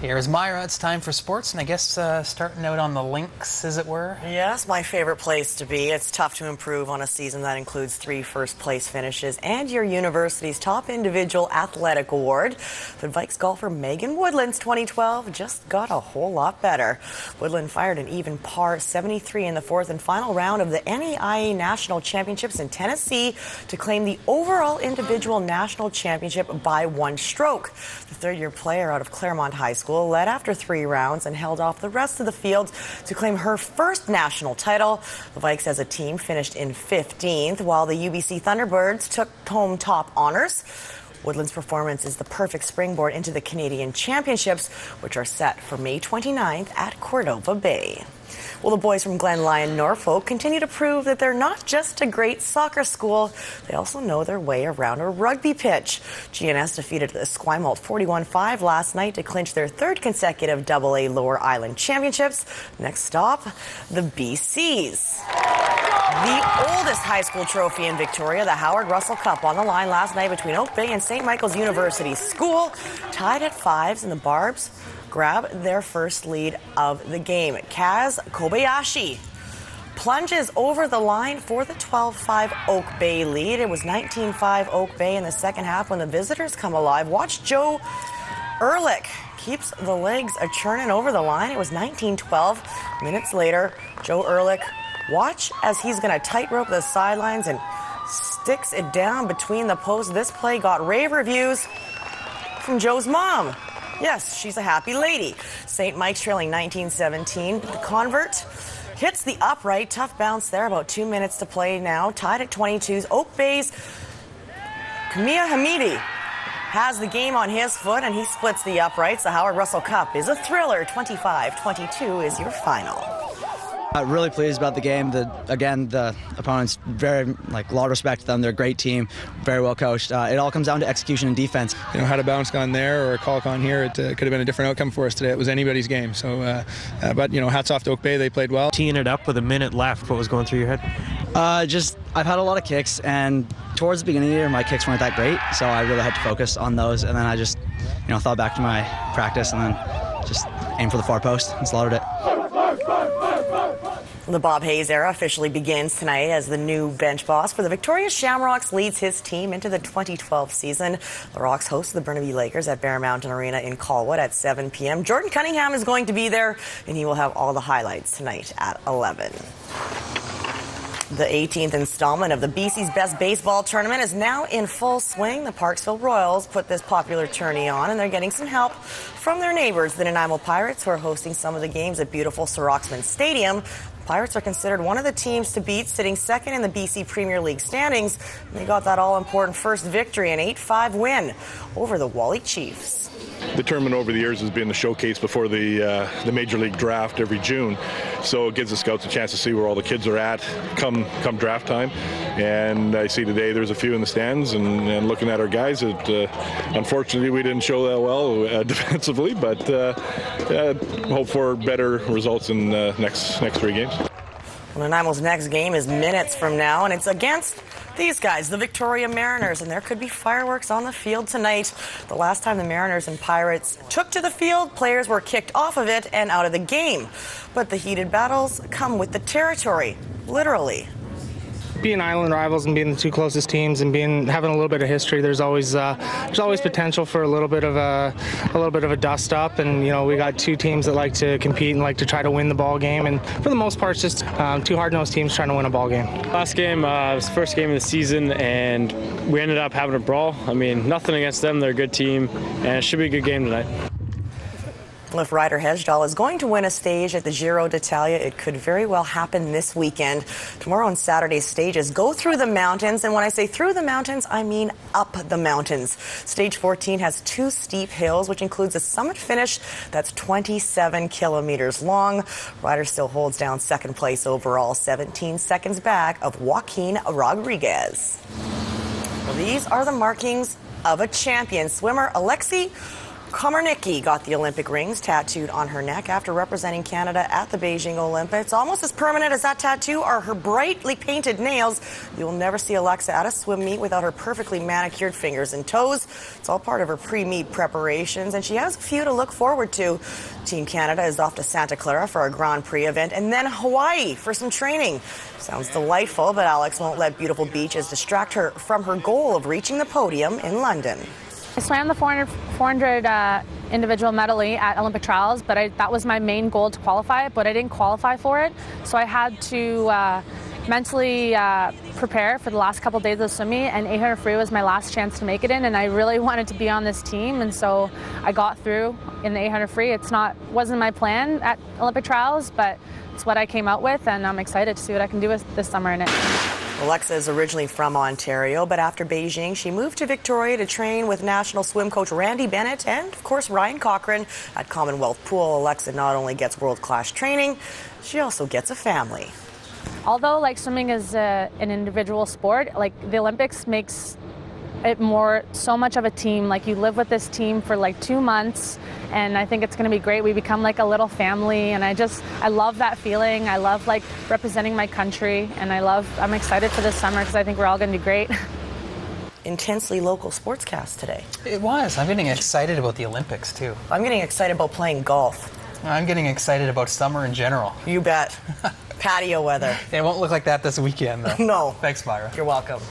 Here's Mira. It's time for sports, and I guess starting out on the links, as it were. Yes, my favorite place to be. It's tough to improve on a season that includes 3 first-place finishes and your university's top individual athletic award. But Vikes golfer Megan Woodland's 2012 just got a whole lot better. Woodland fired an even par 73 in the 4th and final round of the NAIA National Championships in Tennessee to claim the overall individual national championship by 1 stroke. The third-year player out of Claremont High School led after 3 rounds and held off the rest of the field to claim her first national title. The Vikes as a team finished in 15th, while the UBC Thunderbirds took home top honors. Woodland's performance is the perfect springboard into the Canadian Championships, which are set for May 29th at Cordova Bay. Well, the boys from Glen Lyon, Norfolk continue to prove that they're not just a great soccer school, they also know their way around a rugby pitch. GNS defeated the Esquimalt 41-5 last night to clinch their 3rd consecutive AA Lower Island Championships. Next stop, the BCs. The oldest high school trophy in Victoria, the Howard Russell Cup, on the line last night between Oak Bay and St. Michael's University School. Tied at 5s, and the Barbs grab their first lead of the game. Kaz Kobayashi plunges over the line for the 12-5 Oak Bay lead. It was 19-5 Oak Bay in the second half when the visitors come alive. Watch Joe Ehrlich keeps the legs a-churning over the line. It was 19-12. Minutes later, Joe Ehrlich, watch as he's going to tightrope the sidelines and sticks it down between the posts. This play got rave reviews from Joe's mom. Yes, she's a happy lady. St. Mike's trailing 19-17. The convert hits the upright. Tough bounce there. About 2 minutes to play now. Tied at 22s. Oak Bay's Kamia Hamidi has the game on his foot, and he splits the uprights. The Howard Russell Cup is a thriller. 25-22 is your final. Really pleased about the game. The opponents, very a lot of respect to them. They're a great team, very well coached. It all comes down to execution and defense. Had a bounce gone there or a call gone here, it could have been a different outcome for us today. It was anybody's game. So, but hats off to Oak Bay. They played well. Teeing it up with a minute left. What was going through your head? I've had a lot of kicks, and towards the beginning of the year, my kicks weren't that great. So I really had to focus on those, and then I just, thought back to my practice, and then just aimed for the far post and slaughtered it. The Bob Hayes era officially begins tonight as the new bench boss for the Victoria Shamrocks leads his team into the 2012 season. The Rocks host the Burnaby Lakers at Bear Mountain Arena in Colwood at 7 p.m. Jordan Cunningham is going to be there, and he will have all the highlights tonight at 11. The 18th installment of the BC's Best Baseball Tournament is now in full swing. The Parksville Royals put this popular tourney on, and they're getting some help from their neighbors, the Nanaimo Pirates, who are hosting some of the games at beautiful Sir Roxman Stadium. Pirates are considered one of the teams to beat, sitting second in the BC Premier League standings. They got that all-important first victory, an 8-5 win over the Wally Chiefs. The tournament over the years has been the showcase before the Major League draft every June. So it gives the scouts a chance to see where all the kids are at come draft time. And I see today there's a few in the stands, and looking at our guys, unfortunately we didn't show that well defensively, but hope for better results in the next 3 games. Well, Nanaimo's next game is minutes from now, and it's against these guys, the Victoria Mariners, and there could be fireworks on the field tonight. The last time the Mariners and Pirates took to the field, players were kicked off of it and out of the game. But the heated battles come with the territory, literally. Being island rivals and being the 2 closest teams and having a little bit of history, there's always potential for a little bit of a dust up. And we got 2 teams that like to compete and like to try to win the ball game. And for the most part, it's just 2 hard-nosed teams trying to win a ball game. Last game was the first game of the season, and we ended up having a brawl. I mean, nothing against them; they're a good team, and it should be a good game tonight. If Ryder Hesjedal is going to win a stage at the Giro d'Italia, it could very well happen this weekend. Tomorrow and Saturday's stages go through the mountains, and when I say through the mountains, I mean up the mountains. Stage 14 has 2 steep hills, which includes a summit finish that's 27 kilometers long. Ryder still holds down second place overall, 17 seconds back of Joaquin Rodriguez. Well, these are the markings of a champion. Swimmer Alexei Komarnycky got the Olympic rings tattooed on her neck after representing Canada at the Beijing Olympics. Almost as permanent as that tattoo are her brightly painted nails. You will never see Alexa at a swim meet without her perfectly manicured fingers and toes. It's all part of her pre-meet preparations, and she has a few to look forward to. Team Canada is off to Santa Clara for a Grand Prix event and then Hawaii for some training. Sounds delightful, but Alex won't let beautiful beaches distract her from her goal of reaching the podium in London. I swam the 400 individual medley at Olympic trials, but that was my main goal to qualify, but I didn't qualify for it. So I had to mentally prepare for the last couple of days of the swim meet, and 800 free was my last chance to make it in, and I really wanted to be on this team, and so I got through in the 800 free. Wasn't my plan at Olympic trials, but it's what I came out with, and I'm excited to see what I can do with this summer in it. Alexa is originally from Ontario, but after Beijing, she moved to Victoria to train with national swim coach Randy Bennett and, of course, Ryan Cochran at Commonwealth Pool. Alexa not only gets world-class training, she also gets a family. Although, swimming is an individual sport, the Olympics makes it so much of a team. You live with this team for 2 months, and I think it's going to be great. We become a little family, and I love that feeling. I love representing my country, and I'm excited for this summer because I think we're all going to do great. Intensely local sportscast today. It was. I'm getting excited about the Olympics too. I'm getting excited about playing golf. I'm getting excited about summer in general. You bet. Patio weather. It won't look like that this weekend though. No. Thanks, Myra. You're welcome.